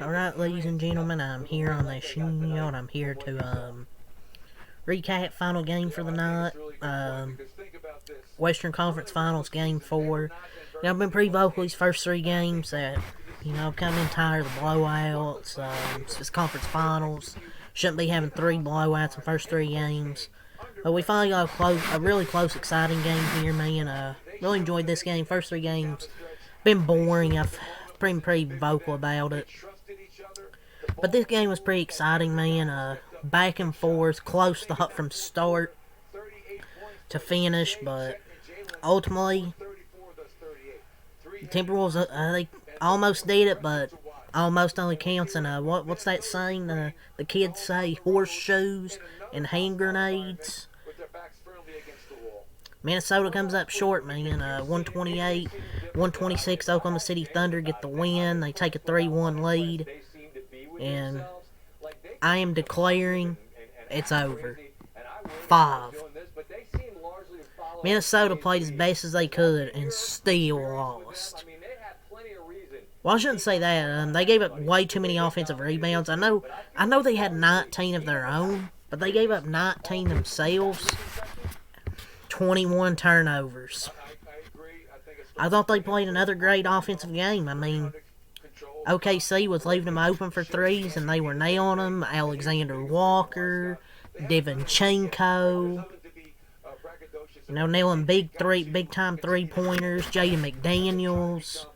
Alright, ladies and gentlemen, I'm here on the show, and I'm here to recap final game for the night. Western Conference Finals Game 4. Now, I've been pretty vocal these first three games that, I've kind of been tired of the blowouts. It's Conference Finals. Shouldn't be having three blowouts in the first three games. But we finally got a really close, exciting game here, man. Really enjoyed this game. First three games been boring. I've been pretty vocal about it. But this game was pretty exciting, man. Back and forth, close from start to finish, but ultimately, the Timberwolves, they almost did it, but almost only counts in, what's that saying? The kids say horseshoes and hand grenades. Minnesota comes up short, man. 128, 126. Oklahoma City Thunder get the win. They take a 3-1 lead. And I am declaring it's over. 5. Minnesota played as best as they could and still lost. Well, I shouldn't say that. They gave up way too many offensive rebounds. I know they had 19 of their own, but they gave up 19 themselves. 21 turnovers. I thought they played another great offensive game. I mean, OKC was leaving them open for threes, and they were nailing them. Alexander Walker, Devinchenko, nailing big time three-pointers. Jaden McDaniels.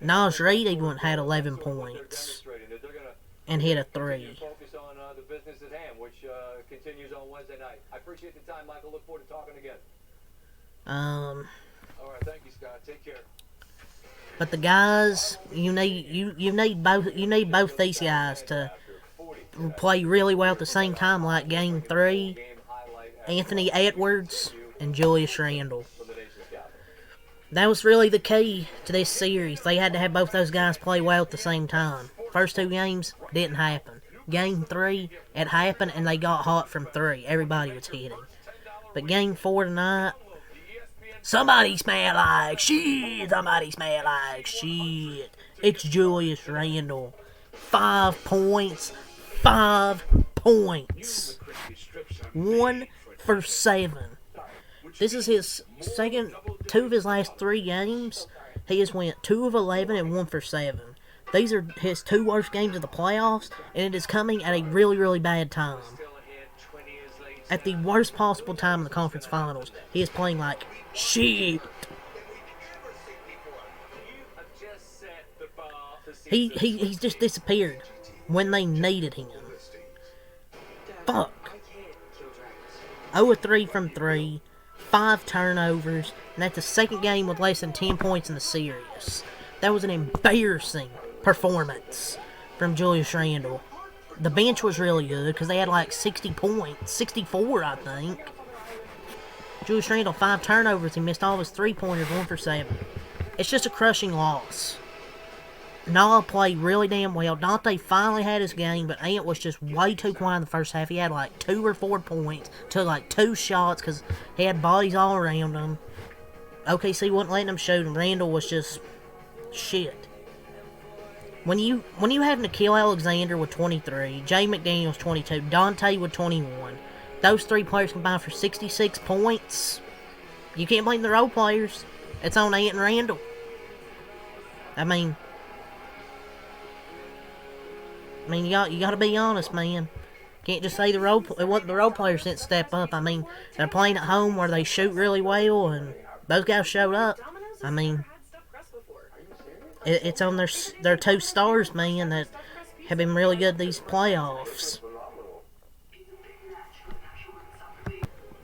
Naj Reid even had 11 points and hit a three. Continues on Wednesday night. I appreciate the time, Michael. Look forward to talking again. All right, thank you, Scott. Take care. But the guys, you need both these guys to play really well at the same time, like Game 3. Anthony Edwards and Julius Randle. That was really the key to this series. They had to have both those guys play well at the same time. First two games didn't happen. Game 3, it happened, and they got hot from 3. Everybody was hitting. But Game 4 tonight, somebody smell like shit. Somebody smell like shit. It's Julius Randle. 5 points. 5 points. 1 for 7. This is his second, 2 of his last 3 games. He has went 2 of 11 and 1 for 7. These are his 2 worst games of the playoffs, and it is coming at a really, really bad time. At the worst possible time in the conference finals, he is playing like shit. He's just disappeared when they needed him. Fuck. 0 of 3 from 3, 5 turnovers, and that's the second game with less than 10 points in the series. That was an embarrassing performance from Julius Randle. The bench was really good because they had like 60 points. 64, I think. Julius Randle, 5 turnovers. He missed all his 3-pointers, 1 for 7. It's just a crushing loss. Nala played really damn well. Dante finally had his game, but Ant was just way too quiet in the first half. He had like 2 or 4 points, took like 2 shots because he had bodies all around him. OKC wasn't letting him shoot, and Randle was just shit. When you have Nikhil Alexander with 23, Jay McDaniels 22, Dante with 21, those 3 players combined for 66 points, you can't blame the role players. It's on Ant and Randle. I mean, you got to be honest, man. Can't just say it wasn't the role players that step up. I mean, they're playing at home where they shoot really well, and those guys showed up. I mean, it's on their 2 stars, man, that have been really good these playoffs.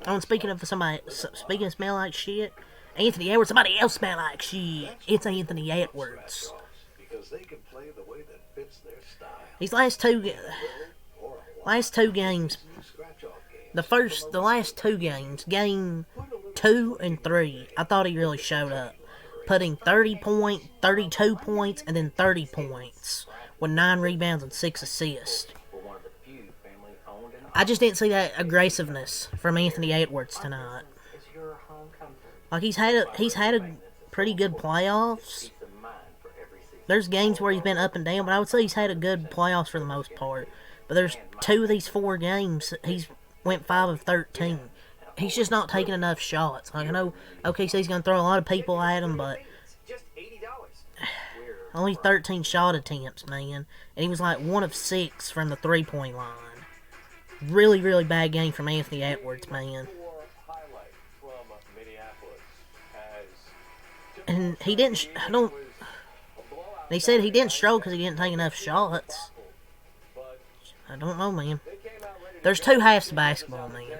Oh, and speaking of smell like shit, Anthony Edwards, somebody else smell like shit. It's Anthony Edwards. These last two games, the last 2 games, game 2 and 3, I thought he really showed up. Putting 32 points, and then 30 points with 9 rebounds and 6 assists. I just didn't see that aggressiveness from Anthony Edwards tonight. Like he's had a pretty good playoffs. There's games where he's been up and down, but I would say he's had a good playoffs for the most part. But there's 2 of these 4 games he's went 5 of 13. He's just not taking enough shots. Like I know OKC's gonna throw a lot of people at him, but only 13 shot attempts, man. And he was like 1 of 6 from the 3-point line. Really, really bad game from Anthony Edwards, man. And he didn't. They said he didn't struggle because he didn't take enough shots. I don't know, man. There's 2 halves to basketball, man.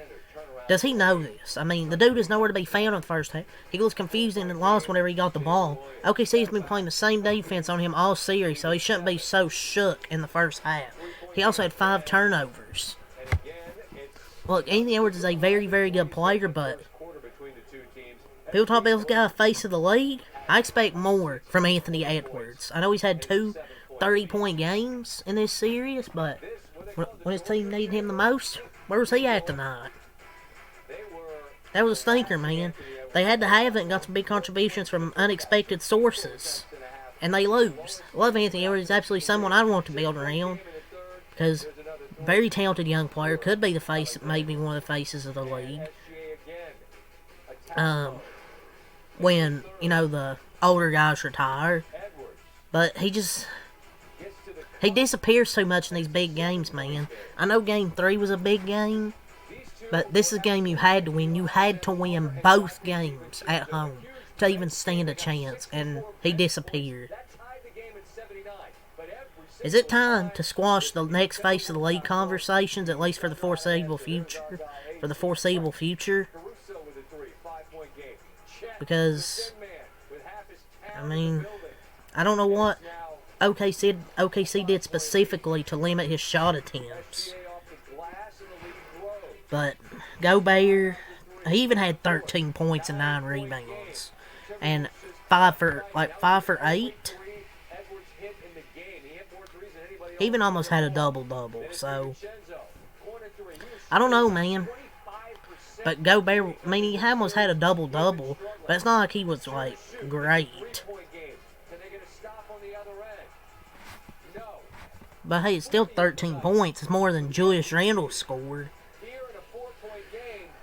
Does he know this? I mean, the dude is nowhere to be found in the first half. He was confused and lost whenever he got the ball. OKC's been playing the same defense on him all series, so he shouldn't be so shook in the first half. He also had 5 turnovers. Look, Anthony Edwards is a very, very good player, but people talk about this guy, face of the league. I expect more from Anthony Edwards. I know he's had 2 30-point games in this series, but when his team needed him the most, where was he at tonight? That was a stinker, man. They had to have it and got some big contributions from unexpected sources. And they lose. Love Anthony Edwards. He's absolutely someone I want to build around. Because very talented young player. Could be the face, maybe one of the faces of the league. When, you know, the older guys retire. But he disappears so much in these big games, man. I know Game 3 was a big game. But this is a game you had to win. You had to win both games at home to even stand a chance. And he disappeared. Is it time to squash the next face of the league conversations, at least for the foreseeable future? Because, I mean, I don't know what OKC did specifically to limit his shot attempts. But Gobert, he even had 13 points and 9 rebounds, and 5 for 8. He even almost had a double-double. So I don't know, man. But Gobert, I mean, he almost had a double-double, but it's not like he was like great. But hey, it's still 13 points. It's more than Julius Randle scored.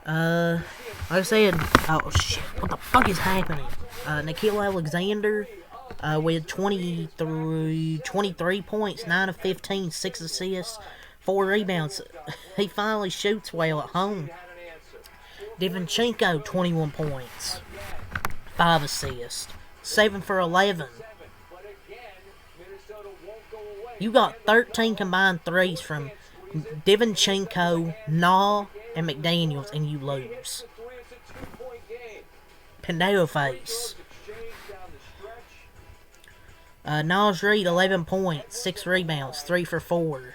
Like I said, oh shit, what the fuck is happening? Nikhil Alexander, with 23 points, 9 of 15, 6 assists, 4 rebounds. He finally shoots well at home. Divinchenko, 21 points, 5 assists, 7 for 11. You got 13 combined threes from Divinchenko, Nah, and McDaniels, and you lose. Pendeo face. Naz Reid, 11 points, 6 rebounds, 3 for 4.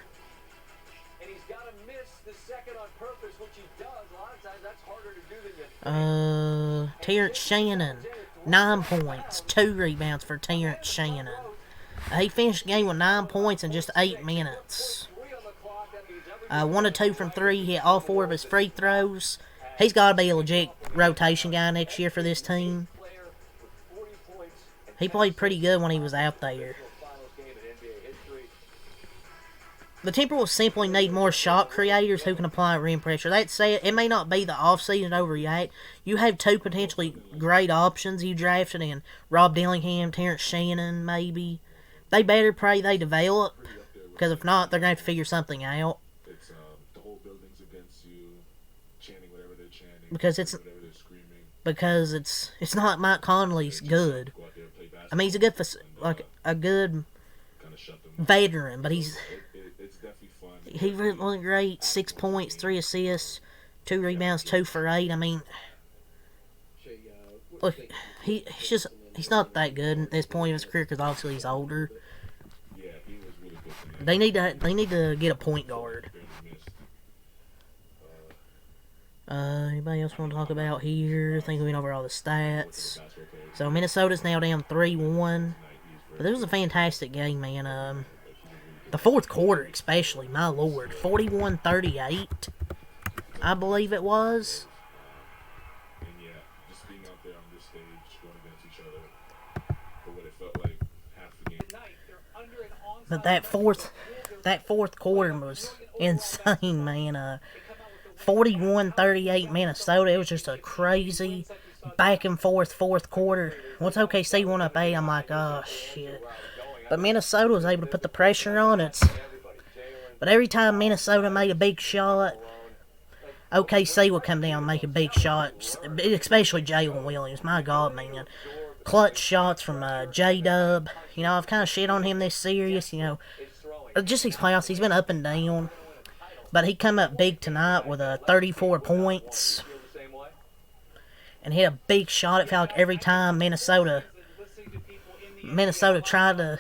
Terrence Shannon, 9 points, 2 rebounds for Terrence Shannon. He finished the game with 9 points in just 8 minutes. 1 of 2 from 3. He hit all 4 of his free throws. He's got to be a legit rotation guy next year for this team. He played pretty good when he was out there. The Timberwolves simply need more shot creators who can apply rim pressure. That said, it may not be the offseason to overreact. You have 2 potentially great options you drafted in Rob Dillingham, Terrence Shannon, maybe. They better pray they develop, because if not, they're going to have to figure something out. The whole building's against you, chanting whatever they're chanting, because it's not Mike Conley's good. I mean, he's a good veteran, but he's really great. 6 points, 3 assists, 2 rebounds, 2 for 8. I mean, look, he's not that good at this point of his career because obviously he's older. They need to get a point guard. Anybody else want to talk about here? I think we went over all the stats. So Minnesota's now down 3-1. But this was a fantastic game, man. The fourth quarter especially, my lord. 41-38, I believe it was. each other for what it felt like half the game. But that fourth quarter was insane, man. 41-38 Minnesota. It was just a crazy back and forth fourth quarter. Once OKC went up 8, I'm like, oh shit. But Minnesota was able to put the pressure on it. But every time Minnesota made a big shot, OKC would come down and make a big shot, especially Jalen Williams. My God, man. Clutch shots from J-Dub. You know, I've kind of shit on him this series. You know, just these playoffs, he's been up and down. But he come up big tonight with 34 points. And hit a big shot. It felt like every time Minnesota tried to...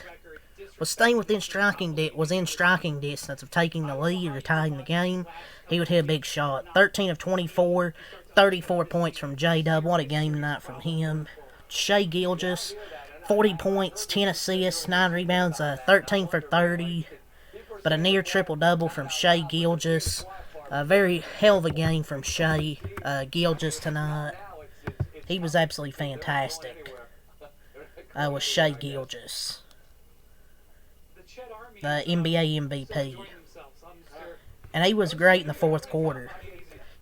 was staying within striking distance of taking the lead or tying the game, he would hit a big shot. 13 of 24, 34 points from J-Dub. What a game tonight from him. Shai Gilgeous, 40 points, 10 assists, 9 rebounds, 13 for 30. But a near triple-double from Shai Gilgeous. A very hell of a game from Shai Gilgeous tonight. He was absolutely fantastic. With Shai Gilgeous, the NBA MVP. And he was great in the fourth quarter.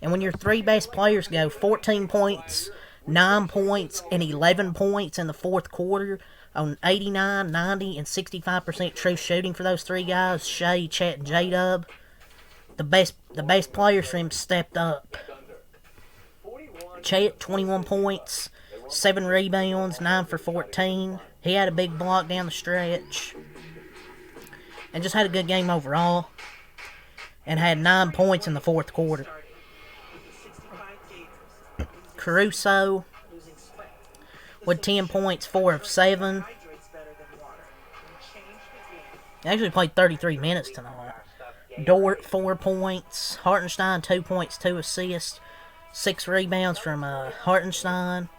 And when your three best players go 14 points, 9 points, and 11 points in the fourth quarter on 89, 90, and 65% true shooting for those three guys, Shai, Chet, and J-Dub, the best players for him stepped up. Chet, 21 points, 7 rebounds, 9 for 14. He had a big block down the stretch. And just had a good game overall. And had 9 points in the fourth quarter. Caruso with 10 points, 4 of 7. He actually played 33 minutes tonight. Dort, 4 points. Hartenstein, 2 points, 2 assists. 6 rebounds from Hartenstein.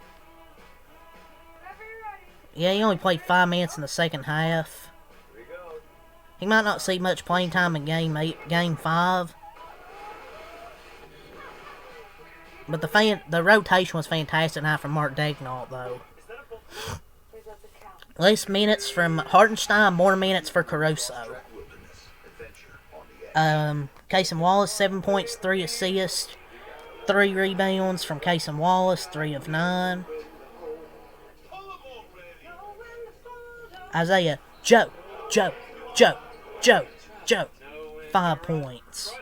Yeah, he only played 5 minutes in the second half. He might not see much playing time in Game 5. But the rotation was fantastic tonight from Mark Daignault, though. Less minutes from Hartenstein, more minutes for Caruso. Cason Wallace, 7 points, 3 assists. 3 rebounds from Cason Wallace, 3 of 9. Isaiah, Joe. 5 points.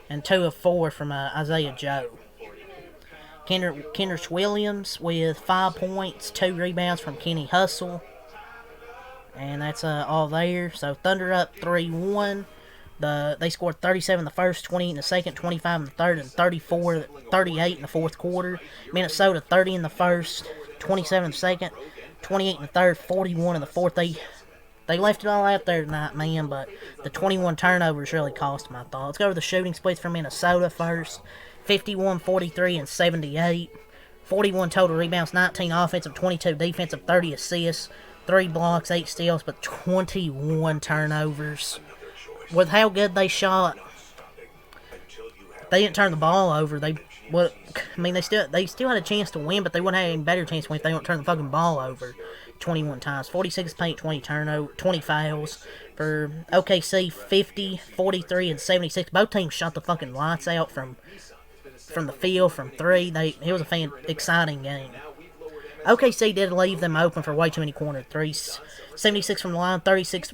And 2 of 4 from Isaiah Joe. Kendrick Williams with 5 points, 2 rebounds from Kenny Hustle. And that's all there. So Thunder up 3-1. They scored 37 in the first, 20 in the second, 25 in the third, and 38 in the fourth quarter. Minnesota 30 in the first, 27 in the second, 28 in the third, 41 in the fourth. They left it all out there tonight, man, but the 21 turnovers really cost them, I thought. Let's go to the shooting splits for Minnesota first. 51, 43, and 78. 41 total rebounds, 19 offensive, 22 defensive, 30 assists, 3 blocks, 8 steals, but 21 turnovers. With how good they shot, they didn't turn the ball over. They still had a chance to win, but they wouldn't have any better chance to win if they don't turn the fucking ball over 21 times. 46 paint, 20 fouls. For OKC, 50, 43, and 76. Both teams shot the fucking lights out from the field, from 3. It was a exciting game. OKC did leave them open for way too many corner threes. 76 from the line, 36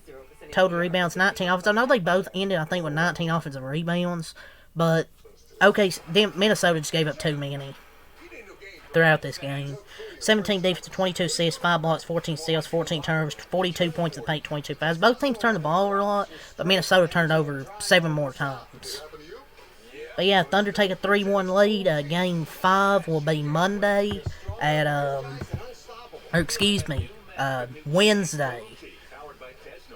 total rebounds, 19 offensive. I know they both ended, I think, with 19 offensive rebounds, but Minnesota just gave up too many throughout this game. 17 defensive, 22 assists, 5 blocks, 14 steals, 14 turnovers, 42 points in the paint, 22 fouls. Both teams turned the ball over a lot, but Minnesota turned it over 7 more times. But yeah, Thunder take a 3-1 lead. Game 5 will be Monday at, Wednesday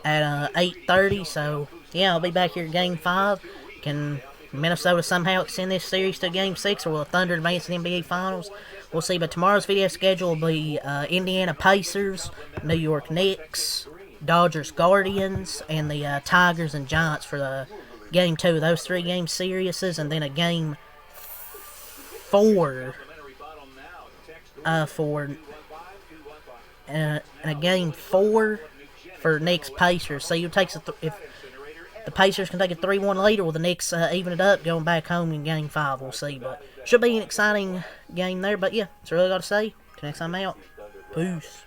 at 8:30. So yeah, I'll be back here at Game 5. Can Minnesota somehow extend this series to Game 6, or will the Thunder advance in the NBA Finals? We'll see. But tomorrow's video schedule will be Indiana Pacers, New York Knicks, Dodgers Guardians, and the Tigers and Giants for the Game 2 of those 3 game series, and then a Game 4 for and a game 4 for Knicks Pacers. See who takes if the Pacers can take a 3-1 lead, or will the Knicks even it up going back home in game 5. We'll see, but should be an exciting game there. But yeah, that's really all I got to say. Till next time out. Peace.